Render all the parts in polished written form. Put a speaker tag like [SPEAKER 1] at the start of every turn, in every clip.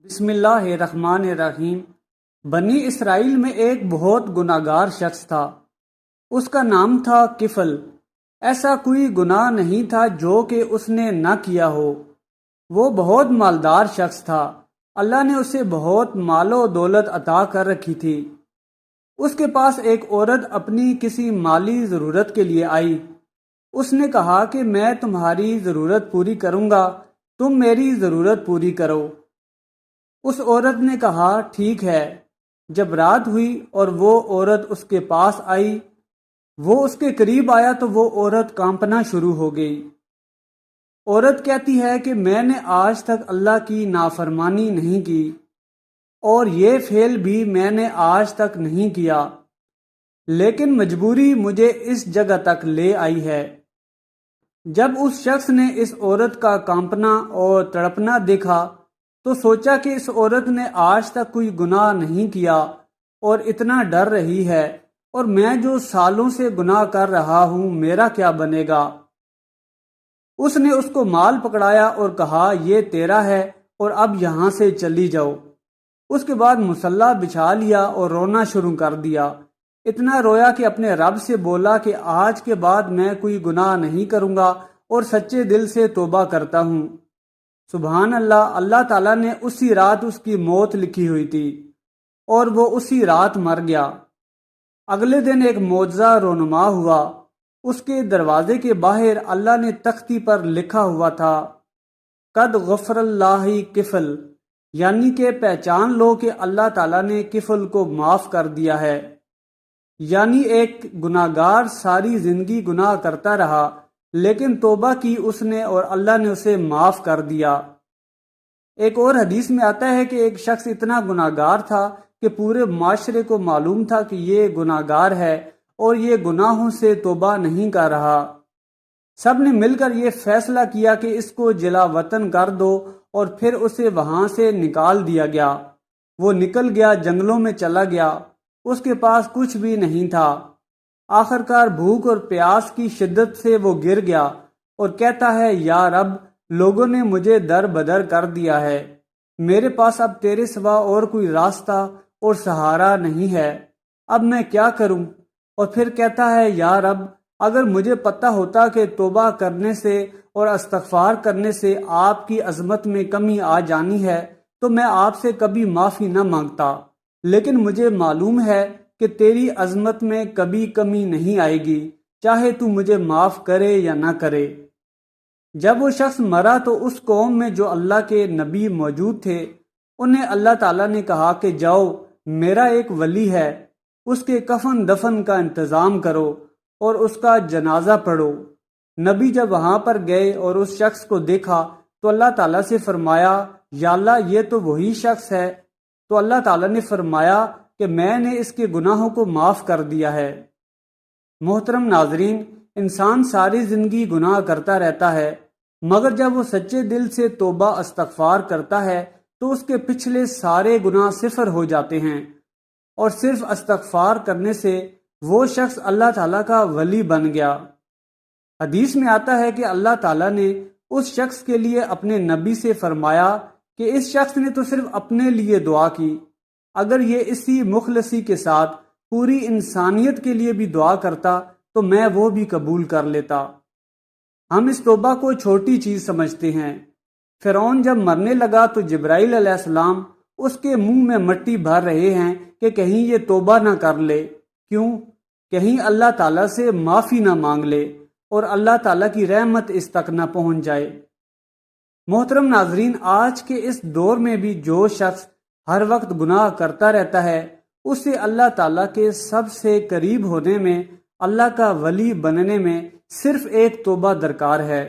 [SPEAKER 1] بسم اللہ الرحمن الرحیم۔ بنی اسرائیل میں ایک بہت گناہگار شخص تھا۔ اس کا نام تھا کفل۔ ایسا کوئی گناہ نہیں تھا جو کہ اس نے نہ کیا ہو۔ وہ بہت مالدار شخص تھا۔ اللہ نے اسے بہت مال و دولت عطا کر رکھی تھی۔ اس کے پاس ایک عورت اپنی کسی مالی ضرورت کے لیے آئی۔ اس نے کہا کہ میں تمہاری ضرورت پوری کروں گا، تم میری ضرورت پوری کرو۔ اس عورت نے کہا ٹھیک ہے۔ جب رات ہوئی اور وہ عورت اس کے پاس آئی، وہ اس کے قریب آیا تو وہ عورت کانپنا شروع ہو گئی۔ عورت کہتی ہے کہ میں نے آج تک اللہ کی نافرمانی نہیں کی اور یہ فعل بھی میں نے آج تک نہیں کیا، لیکن مجبوری مجھے اس جگہ تک لے آئی ہے۔ جب اس شخص نے اس عورت کا کانپنا اور تڑپنا دیکھا تو سوچا کہ اس عورت نے آج تک کوئی گناہ نہیں کیا اور اتنا ڈر رہی ہے، اور میں جو سالوں سے گناہ کر رہا ہوں میرا کیا بنے گا۔ اس نے اس کو مال پکڑایا اور کہا یہ تیرا ہے اور اب یہاں سے چلی جاؤ۔ اس کے بعد مصلی بچھا لیا اور رونا شروع کر دیا۔ اتنا رویا کہ اپنے رب سے بولا کہ آج کے بعد میں کوئی گناہ نہیں کروں گا اور سچے دل سے توبہ کرتا ہوں۔ سبحان اللہ، اللہ تعالیٰ نے اسی رات اس کی موت لکھی ہوئی تھی اور وہ اسی رات مر گیا۔ اگلے دن ایک معجزہ رونما ہوا۔ اس کے دروازے کے باہر اللہ نے تختی پر لکھا ہوا تھا قد غفر اللہ کفل، یعنی کہ پہچان لو کہ اللہ تعالیٰ نے کفل کو معاف کر دیا ہے۔ یعنی ایک گناہگار ساری زندگی گناہ کرتا رہا، لیکن توبہ کی اس نے اور اللہ نے اسے معاف کر دیا۔ ایک اور حدیث میں آتا ہے کہ ایک شخص اتنا گناہگار تھا کہ پورے معاشرے کو معلوم تھا کہ یہ گناہگار ہے اور یہ گناہوں سے توبہ نہیں کر رہا۔ سب نے مل کر یہ فیصلہ کیا کہ اس کو جلا وطن کر دو، اور پھر اسے وہاں سے نکال دیا گیا۔ وہ نکل گیا، جنگلوں میں چلا گیا۔ اس کے پاس کچھ بھی نہیں تھا۔ آخرکار بھوک اور پیاس کی شدت سے وہ گر گیا اور کہتا ہے یا رب، لوگوں نے مجھے در بدر کر دیا ہے، میرے پاس اب تیرے سوا اور کوئی راستہ اور سہارا نہیں ہے، اب میں کیا کروں؟ اور پھر کہتا ہے یا رب، اگر مجھے پتہ ہوتا کہ توبہ کرنے سے اور استغفار کرنے سے آپ کی عظمت میں کمی آ جانی ہے تو میں آپ سے کبھی معافی نہ مانگتا، لیکن مجھے معلوم ہے کہ تیری عظمت میں کبھی کمی نہیں آئے گی، چاہے تو مجھے معاف کرے یا نہ کرے۔ جب وہ شخص مرا تو اس قوم میں جو اللہ کے نبی موجود تھے، انہیں اللہ تعالیٰ نے کہا کہ جاؤ، میرا ایک ولی ہے، اس کے کفن دفن کا انتظام کرو اور اس کا جنازہ پڑھو۔ نبی جب وہاں پر گئے اور اس شخص کو دیکھا تو اللہ تعالیٰ سے فرمایا یا اللہ، یہ تو وہی شخص ہے۔ تو اللہ تعالیٰ نے فرمایا کہ میں نے اس کے گناہوں کو معاف کر دیا ہے۔ محترم ناظرین، انسان ساری زندگی گناہ کرتا رہتا ہے، مگر جب وہ سچے دل سے توبہ استغفار کرتا ہے تو اس کے پچھلے سارے گناہ صفر ہو جاتے ہیں، اور صرف استغفار کرنے سے وہ شخص اللہ تعالیٰ کا ولی بن گیا۔ حدیث میں آتا ہے کہ اللہ تعالیٰ نے اس شخص کے لیے اپنے نبی سے فرمایا کہ اس شخص نے تو صرف اپنے لیے دعا کی، اگر یہ اسی مخلصی کے ساتھ پوری انسانیت کے لیے بھی دعا کرتا تو میں وہ بھی قبول کر لیتا۔ ہم اس توبہ کو چھوٹی چیز سمجھتے ہیں۔ فرعون جب مرنے لگا تو جبرائیل علیہ السلام اس کے منہ میں مٹی بھر رہے ہیں کہ کہیں یہ توبہ نہ کر لے۔ کیوں؟ کہیں اللہ تعالیٰ سے معافی نہ مانگ لے اور اللہ تعالیٰ کی رحمت اس تک نہ پہنچ جائے۔ محترم ناظرین، آج کے اس دور میں بھی جو شخص ہر وقت گناہ کرتا رہتا ہے، اسے اللہ تعالیٰ کے سب سے قریب ہونے میں، اللہ کا ولی بننے میں صرف ایک توبہ درکار ہے۔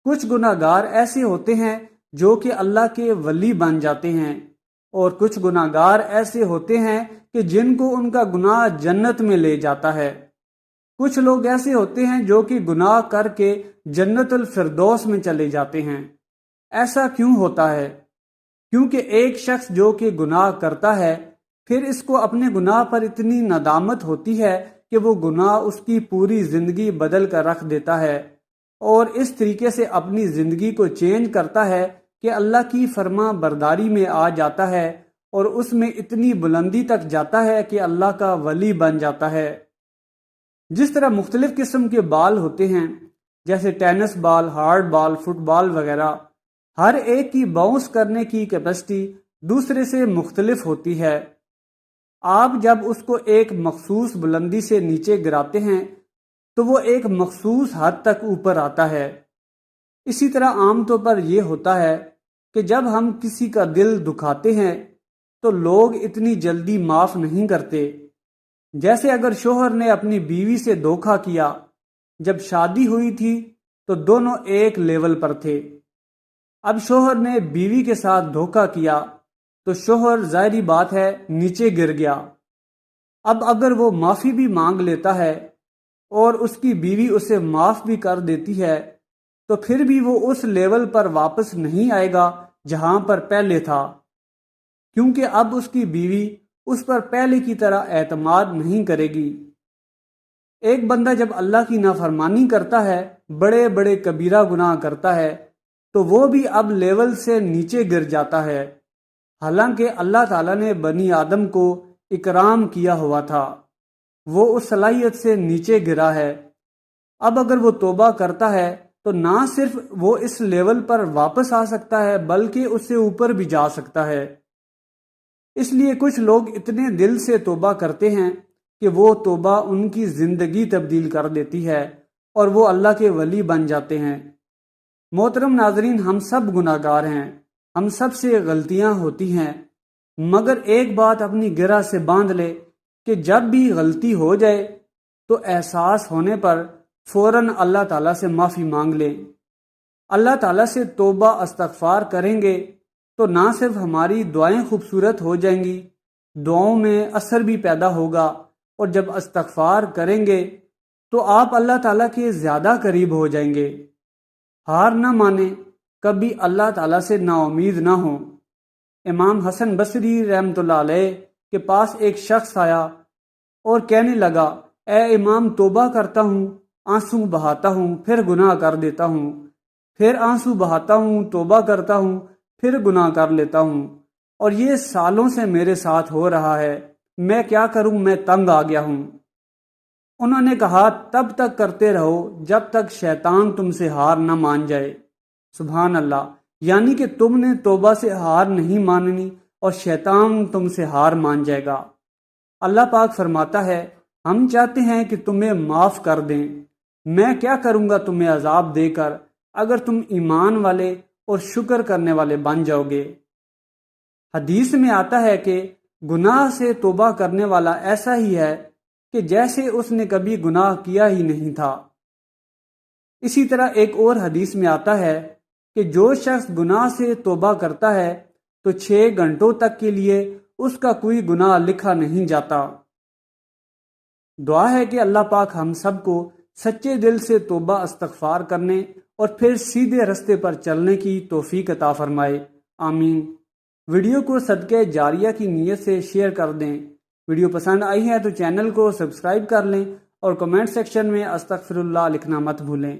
[SPEAKER 1] کچھ گناہگار ایسے ہوتے ہیں جو کہ اللہ کے ولی بن جاتے ہیں، اور کچھ گناہگار ایسے ہوتے ہیں کہ جن کو ان کا گناہ جنت میں لے جاتا ہے۔ کچھ لوگ ایسے ہوتے ہیں جو کہ گناہ کر کے جنت الفردوس میں چلے جاتے ہیں۔ ایسا کیوں ہوتا ہے؟ کیونکہ ایک شخص جو کہ گناہ کرتا ہے، پھر اس کو اپنے گناہ پر اتنی ندامت ہوتی ہے کہ وہ گناہ اس کی پوری زندگی بدل کر رکھ دیتا ہے، اور اس طریقے سے اپنی زندگی کو چینج کرتا ہے کہ اللہ کی فرما برداری میں آ جاتا ہے اور اس میں اتنی بلندی تک جاتا ہے کہ اللہ کا ولی بن جاتا ہے۔ جس طرح مختلف قسم کے بال ہوتے ہیں، جیسے tennis ball, hard ball, football وغیرہ، ہر ایک کی باؤنس کرنے کی کیپیسٹی دوسرے سے مختلف ہوتی ہے۔ آپ جب اس کو ایک مخصوص بلندی سے نیچے گراتے ہیں تو وہ ایک مخصوص حد تک اوپر آتا ہے۔ اسی طرح عام طور پر یہ ہوتا ہے کہ جب ہم کسی کا دل دکھاتے ہیں تو لوگ اتنی جلدی معاف نہیں کرتے۔ جیسے اگر شوہر نے اپنی بیوی سے دھوکہ کیا، جب شادی ہوئی تھی تو دونوں ایک لیول پر تھے۔ اب شوہر نے بیوی کے ساتھ دھوکہ کیا تو شوہر ظاہری بات ہے نیچے گر گیا۔ اب اگر وہ معافی بھی مانگ لیتا ہے اور اس کی بیوی اسے معاف بھی کر دیتی ہے تو پھر بھی وہ اس لیول پر واپس نہیں آئے گا جہاں پر پہلے تھا، کیونکہ اب اس کی بیوی اس پر پہلے کی طرح اعتماد نہیں کرے گی۔ ایک بندہ جب اللہ کی نافرمانی کرتا ہے، بڑے بڑے کبیرہ گناہ کرتا ہے، تو وہ بھی اب لیول سے نیچے گر جاتا ہے، حالانکہ اللہ تعالیٰ نے بنی آدم کو اکرام کیا ہوا تھا، وہ اس صلاحیت سے نیچے گرا ہے۔ اب اگر وہ توبہ کرتا ہے تو نہ صرف وہ اس لیول پر واپس آ سکتا ہے بلکہ اس سے اوپر بھی جا سکتا ہے۔ اس لیے کچھ لوگ اتنے دل سے توبہ کرتے ہیں کہ وہ توبہ ان کی زندگی تبدیل کر دیتی ہے اور وہ اللہ کے ولی بن جاتے ہیں۔ محترم ناظرین، ہم سب گناہ گار ہیں، ہم سب سے غلطیاں ہوتی ہیں، مگر ایک بات اپنی گرہ سے باندھ لے کہ جب بھی غلطی ہو جائے تو احساس ہونے پر فوراً اللہ تعالیٰ سے معافی مانگ لیں۔ اللہ تعالیٰ سے توبہ استغفار کریں گے تو نہ صرف ہماری دعائیں خوبصورت ہو جائیں گی، دعاؤں میں اثر بھی پیدا ہوگا، اور جب استغفار کریں گے تو آپ اللہ تعالیٰ کے زیادہ قریب ہو جائیں گے۔ ہار نہ مانیں، کبھی اللہ تعالیٰ سے نا امید نہ ہوں۔ امام حسن بصری رحمۃ اللہ علیہ کے پاس ایک شخص آیا اور کہنے لگا، اے امام، توبہ کرتا ہوں، آنسو بہاتا ہوں، پھر گناہ کر دیتا ہوں، پھر آنسو بہاتا ہوں، توبہ کرتا ہوں، پھر گناہ کر لیتا ہوں، اور یہ سالوں سے میرے ساتھ ہو رہا ہے، میں کیا کروں، میں تنگ آ گیا ہوں۔ انہوں نے کہا، تب تک کرتے رہو جب تک شیطان تم سے ہار نہ مان جائے۔ سبحان اللہ، یعنی کہ تم نے توبہ سے ہار نہیں ماننی اور شیطان تم سے ہار مان جائے گا۔ اللہ پاک فرماتا ہے، ہم چاہتے ہیں کہ تمہیں معاف کر دیں، میں کیا کروں گا تمہیں عذاب دے کر اگر تم ایمان والے اور شکر کرنے والے بن جاؤ گے۔ حدیث میں آتا ہے کہ گناہ سے توبہ کرنے والا ایسا ہی ہے کہ جیسے اس نے کبھی گناہ کیا ہی نہیں تھا۔ اسی طرح ایک اور حدیث میں آتا ہے کہ جو شخص گناہ سے توبہ کرتا ہے تو 6 گھنٹوں تک کے لیے اس کا کوئی گناہ لکھا نہیں جاتا۔ دعا ہے کہ اللہ پاک ہم سب کو سچے دل سے توبہ استغفار کرنے اور پھر سیدھے رستے پر چلنے کی توفیق عطا فرمائے، آمین۔ ویڈیو کو صدقہ جاریہ کی نیت سے شیئر کر دیں۔ ویڈیو پسند آئی ہے تو چینل کو سبسکرائب کر لیں اور کمنٹ سیکشن میں استغفر اللہ لکھنا مت بھولیں۔